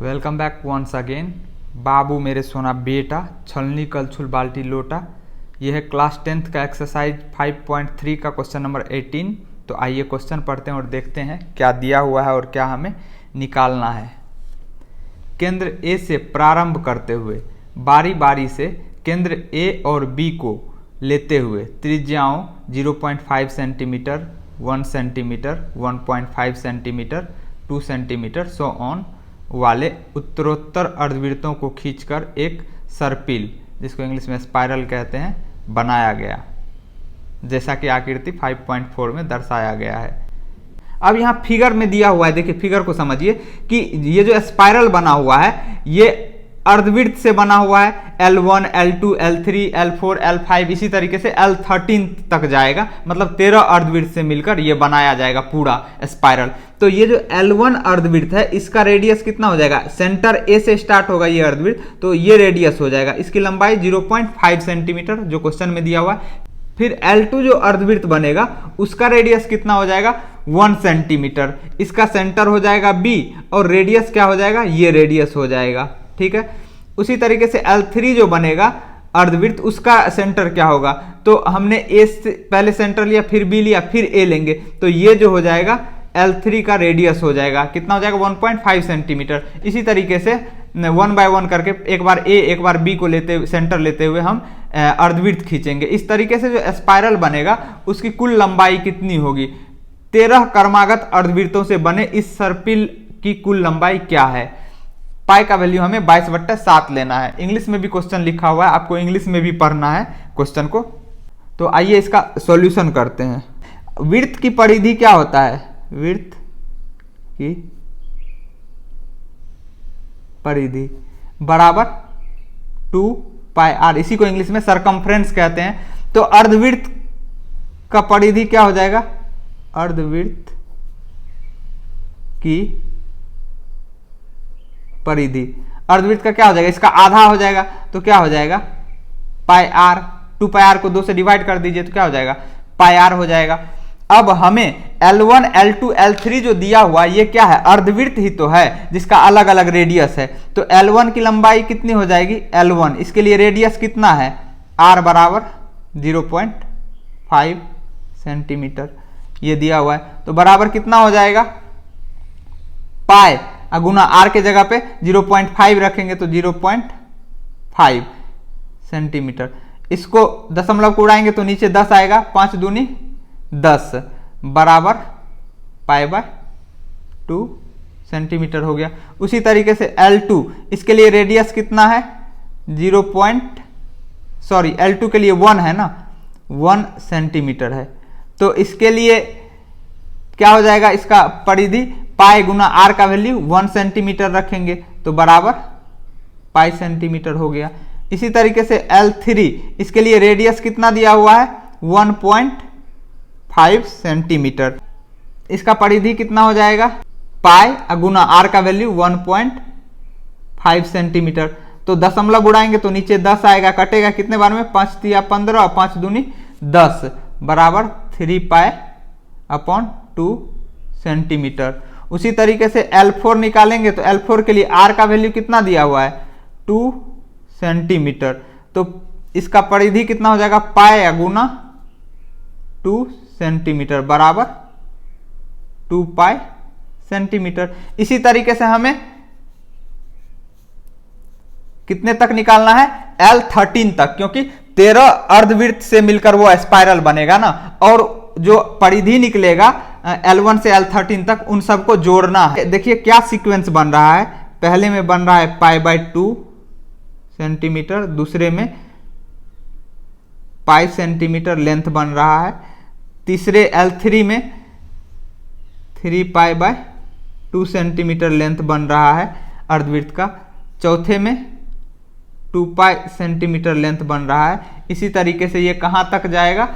Welcome back once again. बाबू मेरे सोना बेटा, छलनी कलछुल बाल्टी लोटा। यह है क्लास 10th का एक्सरसाइज 5.3 का क्वेश्चन नंबर 18। तो आइए क्वेश्चन पढ़ते हैं और देखते हैं क्या दिया हुआ है और क्या हमें निकालना है। केंद्र ए से प्रारंभ करते हुए बारी बारी से केंद्र ए और बी को लेते हुए त्रिज्याओं 0.5 centimetre, 1 centimetre, 1.5 centimetre, 2 centimetre so on वाले उत्तरोत्तर अर्धवृत्तों को खींचकर एक सर्पिल, जिसको इंग्लिश में स्पाइरल कहते हैं, बनाया गया, जैसा कि आकृति 5.4 में दर्शाया गया है। अब यहाँ फिगर में दिया हुआ है, देखिए फिगर को समझिए कि ये जो स्पाइरल बना हुआ है ये अर्धवृत्त से बना हुआ है। L1, L2, L3, L4, L5 इसी तरीके से L13 तक जाएगा, मतलब 13 अर्धवृत्त से मिलकर ये बनाया जाएगा पूरा स्पाइरल। तो ये जो L1 अर्धवृत्त है इसका रेडियस कितना हो जाएगा, सेंटर A से स्टार्ट होगा ये अर्धवृत्त, तो ये रेडियस हो जाएगा। इसकी लंबाई 0.5 सेंटीमीटर जो क्वेश्चन में दिया हुआ है। फिर L2 जो अर्धवृत्त बनेगा उसका रेडियस कितना हो जाएगा, 1 सेंटीमीटर। इसका सेंटर हो जाएगा B और रेडियस क्या हो जाएगा, ये रेडियस हो जाएगा, ठीक है। उसी तरीके से L3 जो बनेगा अर्धवृत्त, उसका सेंटर क्या होगा, तो हमने A से पहले सेंटर लिया, फिर B लिया, फिर A लेंगे, तो ये जो हो जाएगा L3 का रेडियस हो जाएगा, कितना हो जाएगा, 1.5 सेंटीमीटर। इसी तरीके से 1 बाय 1 करके एक बार A एक बार B को लेते सेंटर लेते हुए हम अर्धवृत्त खींचेंगे। इस तरीके से जो स्पाइरल बनेगा उसकी कुल लंबाई कितनी होगी, 13 क्रमागत अर्धवृत्तों से बने इस सर्पिल की कुल लंबाई क्या है। पाई का वैल्यू हमें 22/7 लेना है। इंग्लिश में भी क्वेश्चन लिखा हुआ है, आपको इंग्लिश में भी पढ़ना है क्वेश्चन को। तो आइए इसका सॉल्यूशन करते हैं। वृत्त की परिधि क्या होता है, वृत्त की परिधि बराबर 2 पाई r, इसी को इंग्लिश में सरकमफ्रेंस कहते हैं। तो अर्धवृत्त का परिधि क्या हो जाएगा, अर्धवृत्त की परिधि, अर्धवृत्त का क्या हो जाएगा, इसका आधा हो जाएगा, तो क्या हो जाएगा पाई r। 2 पाई r को 2 से डिवाइड कर दीजिए तो क्या हो जाएगा, पाई r हो जाएगा। अब हमें L1, L2, L3 जो दिया हुआ ये क्या है, अर्धवृत्त ही तो है जिसका अलग अलग रेडियस है। तो L1 की लंबाई कितनी हो जाएगी, L1, इसके लिए रेडियस कितना है, r बराबर 0.5 सेंटीमीटर ये दिया हुआ है। तो बराबर कितना हो जाएगा, पाई गुना r के जगह पे 0.5 रखेंगे तो 0.5 सेंटीमीटर। इसको दशमलव को उड़ाएंगे तो नीचे 10 आएगा, 5 दूनी 10 बराबर पाई बाय 2 सेंटीमीटर हो गया। उसी तरीके से L2, इसके लिए रेडियस कितना है, L2 के लिए 1 है ना, 1 सेंटीमीटर है। तो इसके लिए क्या हो जाएगा, इसका परिधि पाई गुना r का वैल्यू 1 सेंटीमीटर रखेंगे तो बराबर पाई सेंटीमीटर हो गया। इसी तरीके से L3, इसके लिए रेडियस कितना दिया हुआ है, 1.5 सेंटीमीटर। इसका परिधि कितना हो जाएगा, पाई गुना r का वैल्यू 1.5 सेंटीमीटर। तो दशमलव उड़ाएंगे तो नीचे 10 आएगा, कटेगा कितने बार में, 5 तिया 15 और 5 दूनी 10 बराबर 3 पाई अपॉन 2 सेंटीमीटर। उसी तरीके से L4 निकालेंगे तो L4 के लिए r का वैल्यू कितना दिया हुआ है, 2 सेंटीमीटर। तो इसका परिधि कितना हो जाएगा, पाई गुना 2 सेंटीमीटर बराबर 2 पाई सेंटीमीटर। इसी तरीके से हमें कितने तक निकालना है, L13 तक, क्योंकि 13 अर्धवृत्त से मिलकर वो स्पाइरल बनेगा ना, और जो परिधि निकलेगा L1 से L13 तक उन सबको जोड़ना है। देखिए क्या सीक्वेंस बन रहा है, पहले में बन रहा है पाई बाय 2 सेंटीमीटर, दूसरे में पाई सेंटीमीटर लेंथ बन रहा है, तीसरे L3 में 3 पाई बाय 2 सेंटीमीटर लेंथ बन रहा है अर्धवृत्त का, चौथे में 2 पाई सेंटीमीटर लेंथ बन रहा है। इसी तरीके से ये कहाँ तक जाएगा,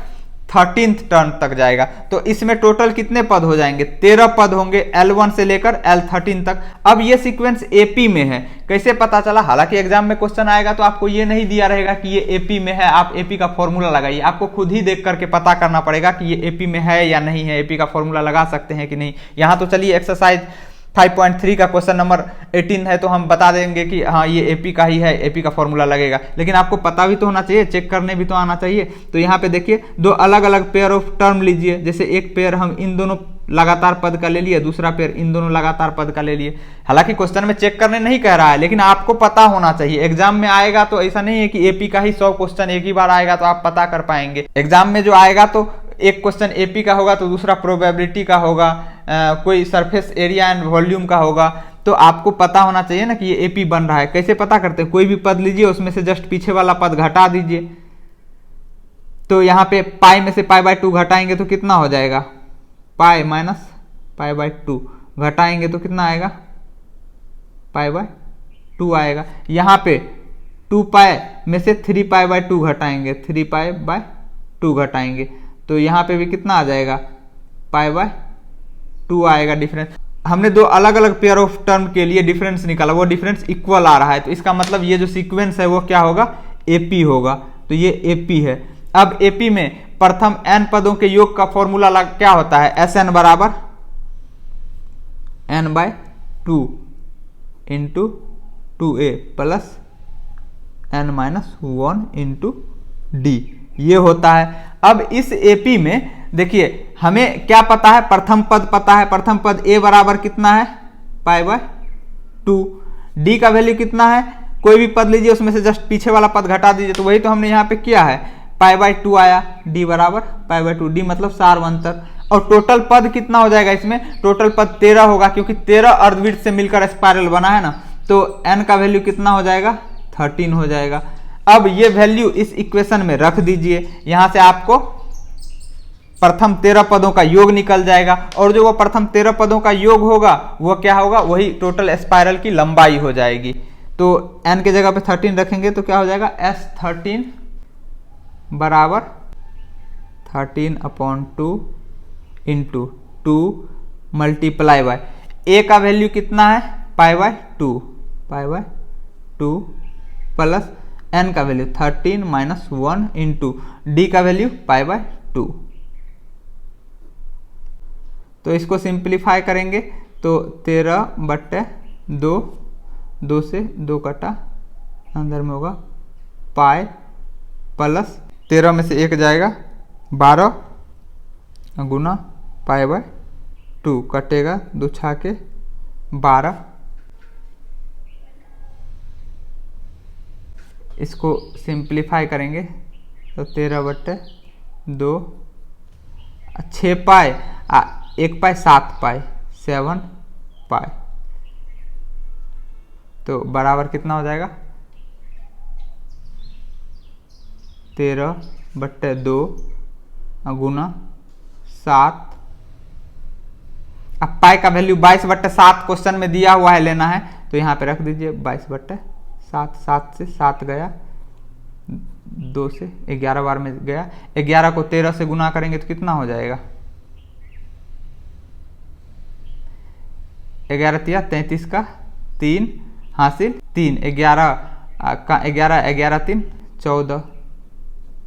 13th टर्न तक जाएगा। तो इसमें टोटल कितने पद हो जाएंगे, 13 पद होंगे L1 से लेकर L13 तक। अब ये सीक्वेंस AP में है, कैसे पता चला, हालांकि एग्जाम में क्वेश्चन आएगा तो आपको ये नहीं दिया रहेगा कि ये AP में है, आप AP का फॉर्मूला लगाइए, आपको खुद ही देख करके पता करना पड़ेगा कि ये AP में है या नहीं है। AP का फॉर्मूला लगा सकते हैं कि नहीं। यहाँ तो चलिए एक्सरसाइज 5.3 का क्वेश्चन नंबर 18 है तो हम बता देंगे कि हाँ ये एपी का ही है, एपी का फॉर्मूला लगेगा। लेकिन आपको पता भी तो होना चाहिए, चेक करने भी तो आना चाहिए। तो यहाँ पे देखिए दो अलग अलग पेयर ऑफ टर्म लीजिए, जैसे एक पेयर हम इन दोनों लगातार पद का ले लिए, दूसरा पेयर इन दोनों लगातार पद का ले लिए। हालांकि क्वेश्चन में चेक करने नहीं कह रहा है, लेकिन आपको पता होना चाहिए। एग्जाम में आएगा तो ऐसा नहीं है कि एपी का ही 100 क्वेश्चन एक ही बार आएगा तो आप पता कर पाएंगे। एग्जाम में जो आएगा तो एक क्वेश्चन एपी का होगा तो दूसरा प्रोबेबिलिटी का होगा, कोई सरफेस एरिया एंड वॉल्यूम का होगा। तो आपको पता होना चाहिए ना कि ये एपी बन रहा है। कैसे पता करते हैं? कोई भी पद लीजिए, उसमें से जस्ट पीछे वाला पद घटा दीजिए। तो यहाँ पे पाई में से पाई/2 घटाएंगे तो कितना हो जाएगा? पाई माइनस पाई/2 घटाएंगे तो कितना आएगा? पाई/2 आएगा। यहाँ पे 2 पाई में से 3 पाई/2 घटाएंगे, 3 पाई/2 घटाएंगे तो यहाँ पे भी कितना आ जाएगा? पाई/2 आएगा डिफरेंस। हमने दो अलग अलग पेयर ऑफ टर्म के लिए डिफरेंस निकाला, वो डिफरेंस इक्वल आ रहा है, तो इसका मतलब ये जो सीक्वेंस है वो क्या होगा? एपी होगा। तो ये एपी है। अब एपी में प्रथम n पदों के योग का फॉर्मूला क्या होता है? Sn बराबर n/2 into 2a plus n-1 into d, ये होता है। अब इस एपी में देखिए हमें क्या पता है? प्रथम पद पता है। प्रथम पद a बराबर कितना है? पाई/2। d का वैल्यू कितना है? कोई भी पद लीजिए, उसमें से जस्ट पीछे वाला पद घटा दीजिए। तो वही तो हमने यहाँ पे किया है, पाई/2 आया, d बराबर पाई/2, d मतलब सार्वंतर। और टोटल पद कितना हो जाएगा इसमें? टोटल पद 13 होगा, क्योंकि 13 अर्धवृत्त से मिलकर स्पाइरल बना है ना। तो n का वैल्यू कितना हो जाएगा? 13 हो जाएगा। अब ये वैल्यू इस इक्वेशन में रख दीजिए, यहां से आपको प्रथम 13 पदों का योग निकल जाएगा। और जो वो प्रथम 13 पदों का योग होगा वो क्या होगा? वही टोटल स्पाइरल की लंबाई हो जाएगी। तो n के जगह पे 13 रखेंगे तो क्या हो जाएगा? S13 बराबर 13/2 इंटू 2 मल्टीप्लाई बाय a का वैल्यू कितना है? पाई/2 प्लस n का वैल्यू 13-1 इंटू d का वैल्यू पाई/2। तो इसको सिंप्लीफाई करेंगे तो 13/2, 2 से 2 कटा, अंदर में होगा पाई प्लस 13 में से 1 जाएगा 12 गुना पाई/2 कटेगा 2 छाके 12। इसको सिंप्लीफाई करेंगे तो 13/2, 6 पाई 1 पाई 7 पाई 7 पाई, तो बराबर कितना हो जाएगा? 13/2 गुना 7। अब पाई का वैल्यू 22/7 क्वेश्चन में दिया हुआ है, लेना है तो यहाँ पे रख दीजिए 22/7। 7 से 7 गया, 2 से 11 बार में गया। 11 को 13 से गुना करेंगे तो कितना हो जाएगा? 11 33 का 3 हासिल 3, 11 का 11 3 14,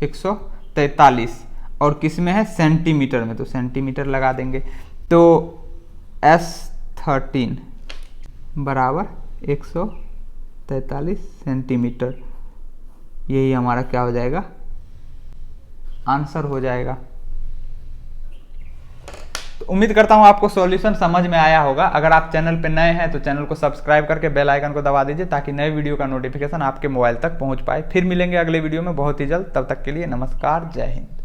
143। और किस में है? सेंटीमीटर में, तो सेंटीमीटर लगा देंगे। तो S13 बराबर 143 सेंटीमीटर, यही हमारा क्या हो जाएगा? आंसर हो जाएगा। तो उम्मीद करता हूं आपको सॉल्यूशन समझ में आया होगा। अगर आप चैनल पे नए हैं तो चैनल को सब्सक्राइब करके बेल आइकन को दबा दीजिए, ताकि नए वीडियो का नोटिफिकेशन आपके मोबाइल तक पहुंच पाए। फिर मिलेंगे अगले वीडियो में बहुत ही जल्द। तब तक के लिए नमस्कार, जय हिंद।